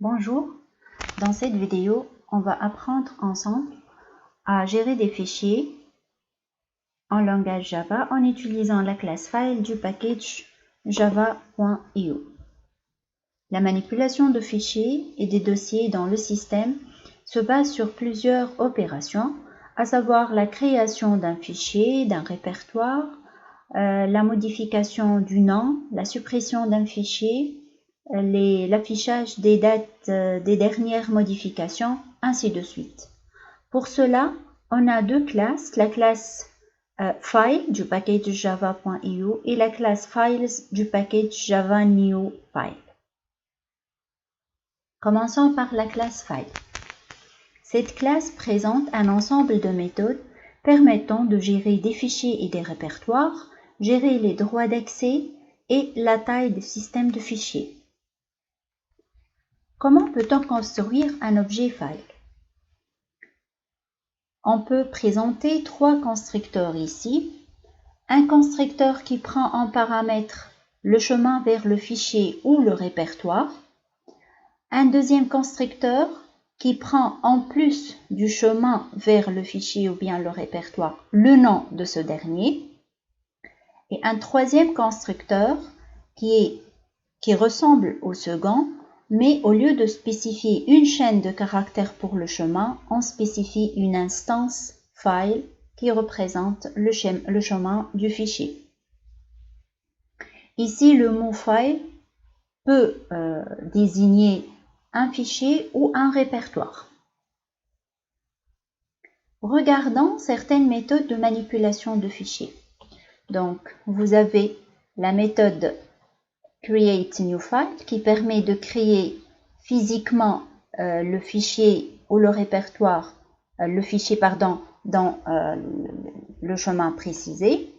Bonjour, dans cette vidéo, on va apprendre ensemble à gérer des fichiers en langage Java en utilisant la classe file du package java.io. La manipulation de fichiers et des dossiers dans le système se base sur plusieurs opérations, à savoir la création d'un fichier, d'un répertoire, la modification du nom, la suppression d'un fichier, l'affichage des dates des dernières modifications, ainsi de suite. Pour cela, on a deux classes, la classe file du package java.io et la classe files du package java new file. Commençons par la classe file. Cette classe présente un ensemble de méthodes permettant de gérer des fichiers et des répertoires, gérer les droits d'accès et la taille du système de fichiers. Comment peut-on construire un objet file? On peut présenter trois constructeurs ici. Un constructeur qui prend en paramètre le chemin vers le fichier ou le répertoire. Un deuxième constructeur qui prend en plus du chemin vers le fichier ou bien le répertoire le nom de ce dernier. Et un troisième constructeur qui ressemble au second, mais au lieu de spécifier une chaîne de caractères pour le chemin, on spécifie une instance file qui représente le chemin du fichier. Ici, le mot file peut désigner un fichier ou un répertoire. Regardons certaines méthodes de manipulation de fichiers. Donc, vous avez la méthode Create New File qui permet de créer physiquement le fichier ou le répertoire, dans le chemin précisé.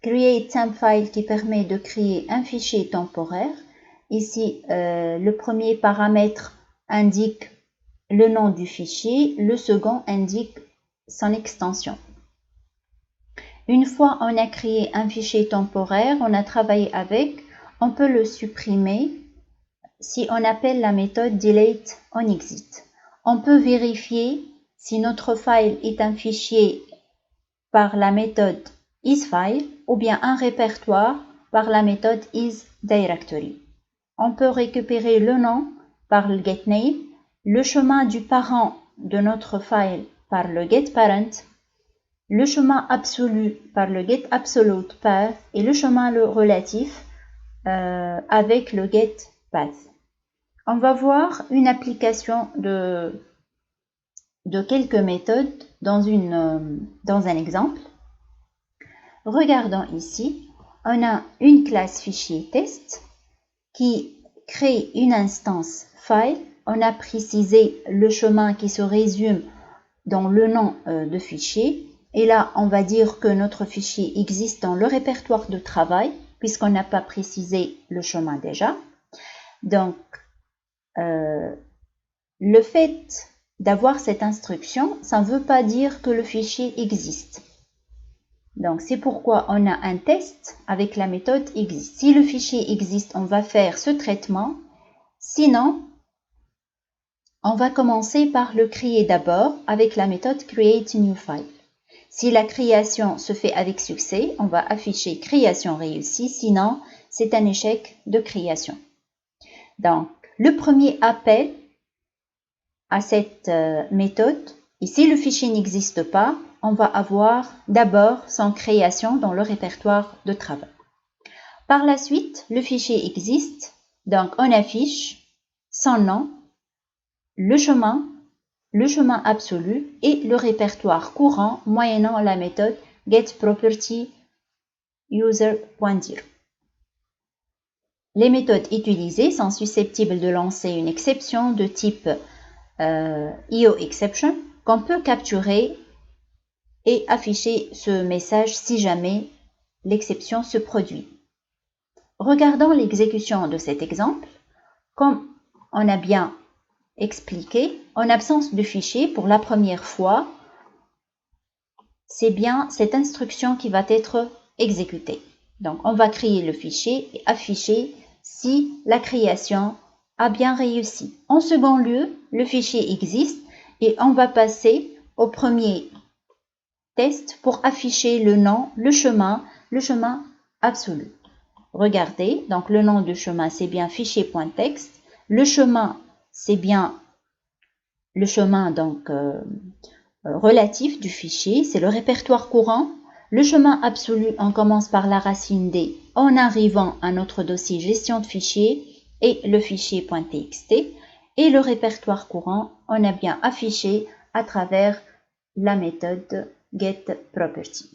Create Temp File qui permet de créer un fichier temporaire. Ici, le premier paramètre indique le nom du fichier, le second indique son extension. Une fois on a créé un fichier temporaire, on a travaillé avec, on peut le supprimer si on appelle la méthode delete on exit. On peut vérifier si notre file est un fichier par la méthode isFile ou bien un répertoire par la méthode isDirectory. On peut récupérer le nom par le getName, le chemin du parent de notre file par le getParent, le chemin absolu par le getAbsolutePath et le chemin relatif avec le getPath. On va voir une application de quelques méthodes dans un exemple. Regardons ici, on a une classe fichier test qui crée une instance file. On a précisé le chemin qui se résume dans le nom de fichier. Et là, on va dire que notre fichier existe dans le répertoire de travail, puisqu'on n'a pas précisé le chemin déjà. Donc, le fait d'avoir cette instruction, ça ne veut pas dire que le fichier existe. Donc, c'est pourquoi on a un test avec la méthode exist. Si le fichier existe, on va faire ce traitement. Sinon, on va commencer par le créer d'abord avec la méthode create new file. Si la création se fait avec succès, on va afficher création réussie. Sinon, c'est un échec de création. Donc, le premier appel à cette méthode, et si le fichier n'existe pas, on va avoir d'abord son création dans le répertoire de travail. Par la suite, le fichier existe, donc on affiche son nom, le chemin absolu et le répertoire courant moyennant la méthode getPropertyUser.dir. Les méthodes utilisées sont susceptibles de lancer une exception de type EOException qu'on peut capturer et afficher ce message si jamais l'exception se produit. Regardons l'exécution de cet exemple. Comme on a bien expliqué, en absence de fichier pour la première fois, c'est bien cette instruction qui va être exécutée. Donc, on va créer le fichier et afficher si la création a bien réussi. En second lieu, le fichier existe et on va passer au premier test pour afficher le nom, le chemin absolu. Regardez, donc le nom du chemin, c'est bien fichier.txt. Le chemin, c'est bien le chemin donc relatif du fichier, c'est le répertoire courant. Le chemin absolu, on commence par la racine D en arrivant à notre dossier gestion de fichiers et le fichier.txt. Et le répertoire courant, on a bien affiché à travers la méthode getProperty.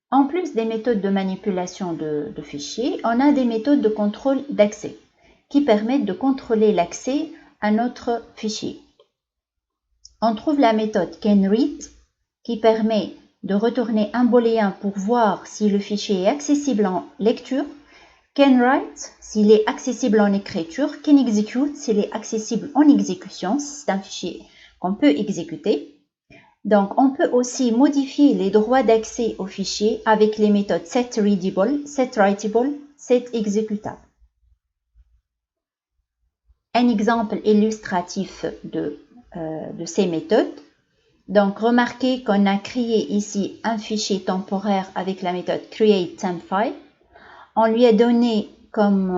En plus des méthodes de manipulation de fichiers, on a des méthodes de contrôle d'accès qui permettent de contrôler l'accès à notre fichier. On trouve la méthode canRead qui permet de retourner un booléen pour voir si le fichier est accessible en lecture, canWrite s'il est accessible en écriture, canExecute s'il est accessible en exécution, c'est un fichier qu'on peut exécuter. Donc, on peut aussi modifier les droits d'accès au fichier avec les méthodes setReadable, setWritable, setExecutable. Un exemple illustratif de ces méthodes. Donc, remarquez qu'on a créé ici un fichier temporaire avec la méthode createTempFile. On lui a donné comme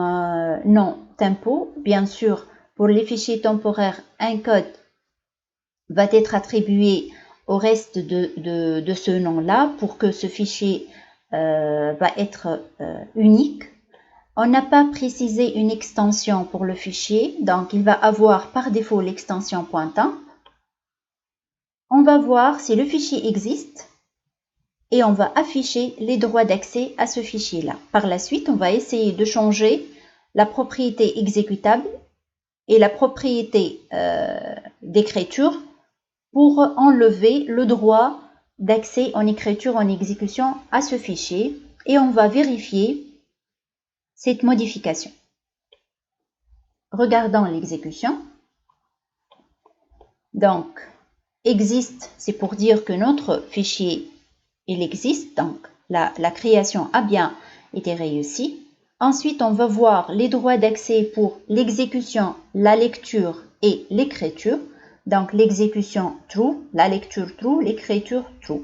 nom tempo. Bien sûr, pour les fichiers temporaires, un code va être attribué au reste de ce nom-là pour que ce fichier va être unique. On n'a pas précisé une extension pour le fichier, donc il va avoir par défaut l'extension .temp. On va voir si le fichier existe et on va afficher les droits d'accès à ce fichier-là. Par la suite, on va essayer de changer la propriété exécutable et la propriété d'écriture pour enlever le droit d'accès en écriture, en exécution à ce fichier et on va vérifier cette modification. Regardons l'exécution. Donc, existe, c'est pour dire que notre fichier, il existe, donc la création a bien été réussie. Ensuite, on va voir les droits d'accès pour l'exécution, la lecture et l'écriture. Donc, l'exécution true, la lecture true, l'écriture true.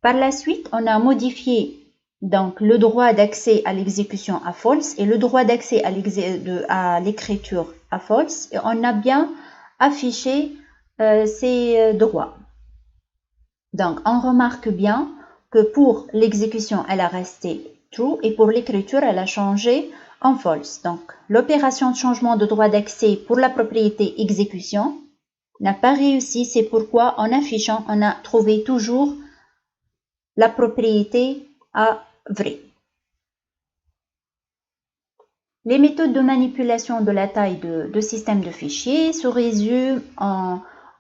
Par la suite, on a modifié donc le droit d'accès à l'exécution à false et le droit d'accès à l'écriture à false. Et on a bien affiché ces droits. Donc, on remarque bien que pour l'exécution, elle a resté true et pour l'écriture, elle a changé en false. Donc, l'opération de changement de droit d'accès pour la propriété exécution n'a pas réussi. C'est pourquoi en affichant, on a trouvé toujours la propriété à vrai. Les méthodes de manipulation de la taille de système de fichiers se résument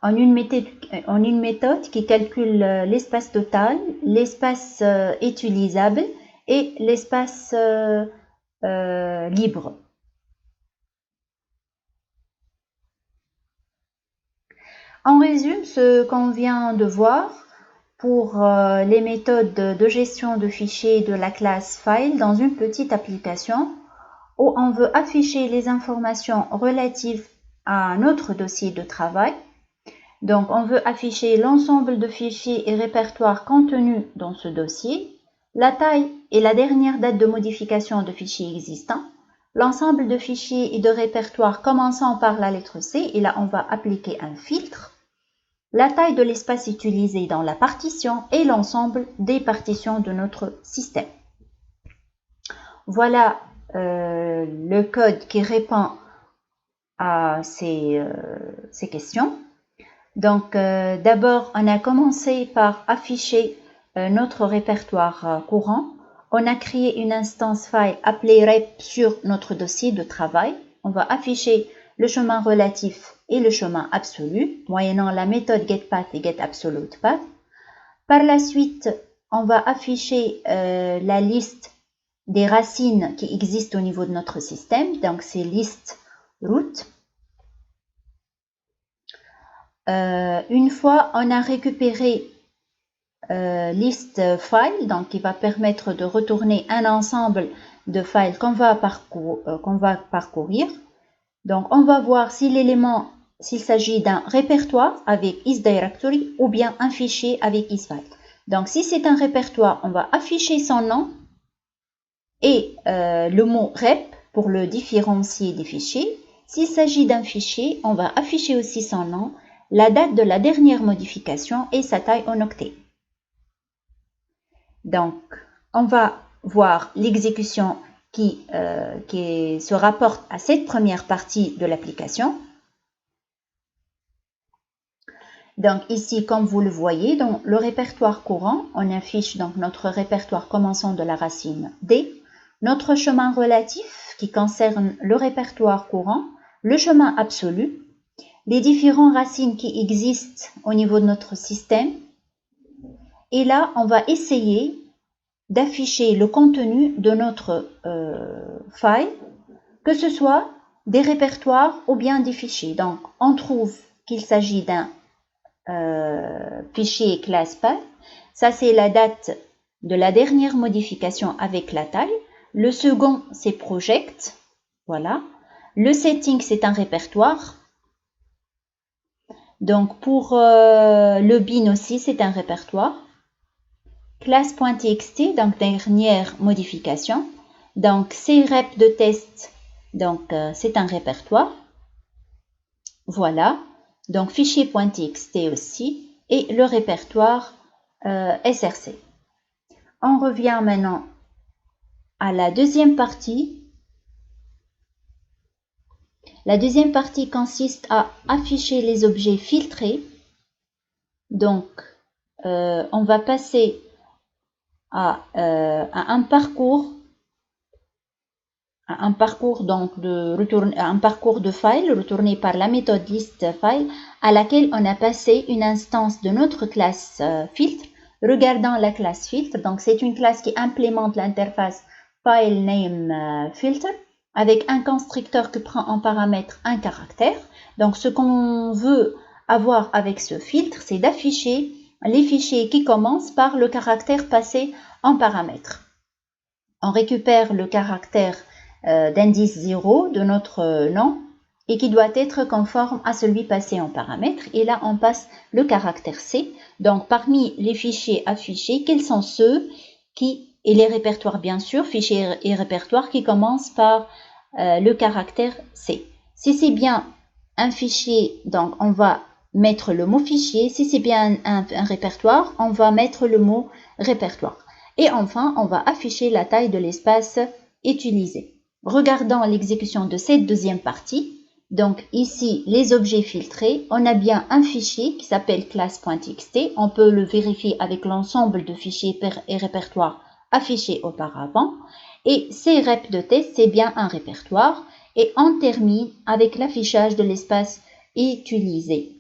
en une méthode qui calcule l'espace total, l'espace utilisable et l'espace libre. On résume ce qu'on vient de voir pour les méthodes de gestion de fichiers de la classe File dans une petite application où on veut afficher les informations relatives à notre dossier de travail. Donc, on veut afficher l'ensemble de fichiers et répertoires contenus dans ce dossier, la taille et la dernière date de modification de fichiers existants, l'ensemble de fichiers et de répertoires commençant par la lettre C, et là, on va appliquer un filtre, la taille de l'espace utilisé dans la partition et l'ensemble des partitions de notre système. Voilà le code qui répond à ces questions. Donc, d'abord, on a commencé par afficher notre répertoire courant. On a créé une instance file appelée rep sur notre dossier de travail. On va afficher le chemin relatif et le chemin absolu, moyennant la méthode getPath et getAbsolutePath. Par la suite, on va afficher la liste des racines qui existent au niveau de notre système, donc c'est liste root. Une fois on a récupéré list file, donc qui va permettre de retourner un ensemble de file qu'on va parcourir. Donc, on va voir si l'élément, s'il s'agit d'un répertoire avec isDirectory ou bien un fichier avec isFile. Donc, si c'est un répertoire, on va afficher son nom et le mot rep pour le différencier des fichiers. S'il s'agit d'un fichier, on va afficher aussi son nom, la date de la dernière modification et sa taille en octets. Donc, on va voir l'exécution qui se rapporte à cette première partie de l'application. Donc ici, comme vous le voyez, dans le répertoire courant, on affiche donc notre répertoire commençant de la racine D, notre chemin relatif qui concerne le répertoire courant, le chemin absolu, les différentes racines qui existent au niveau de notre système. Et là, on va essayer d'afficher le contenu de notre file, que ce soit des répertoires ou bien des fichiers. Donc, on trouve qu'il s'agit d'un fichier classe path. Ça, c'est la date de la dernière modification avec la taille. Le second, c'est project. Voilà. Le setting, c'est un répertoire. Donc, pour le bin aussi, c'est un répertoire. Classe.txt, donc dernière modification. Donc, crep de test, donc c'est un répertoire. Voilà. Donc, fichier.txt aussi. Et le répertoire src. On revient maintenant à la deuxième partie. La deuxième partie consiste à afficher les objets filtrés. Donc, on va passer à un parcours donc un parcours de file retourné par la méthode listFile à laquelle on a passé une instance de notre classe filtre. Regardons la classe filtre. Donc, c'est une classe qui implémente l'interface FileNameFilter avec un constructeur qui prend en paramètre un caractère. Donc, ce qu'on veut avoir avec ce filtre, c'est d'afficher les fichiers qui commencent par le caractère passé en paramètre. On récupère le caractère d'indice 0 de notre nom et qui doit être conforme à celui passé en paramètre. Et là, on passe le caractère C. Donc, parmi les fichiers affichés, quels sont ceux qui, et les répertoires bien sûr, fichiers et répertoires qui commencent par le caractère C. Si c'est bien un fichier, donc on va mettre le mot fichier. Si c'est bien un répertoire, on va mettre le mot répertoire. Et enfin, on va afficher la taille de l'espace utilisé. Regardons l'exécution de cette deuxième partie. Donc ici, les objets filtrés, on a bien un fichier qui s'appelle classe.txt. On peut le vérifier avec l'ensemble de fichiers et répertoires affichés auparavant. Et crep de test, c'est bien un répertoire. Et on termine avec l'affichage de l'espace utilisé.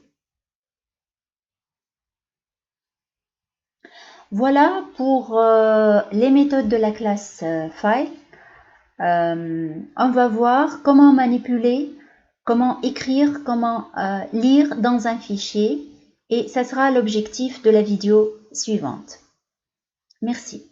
Voilà pour les méthodes de la classe file. On va voir comment manipuler, comment écrire, comment lire dans un fichier et ça sera l'objectif de la vidéo suivante. Merci.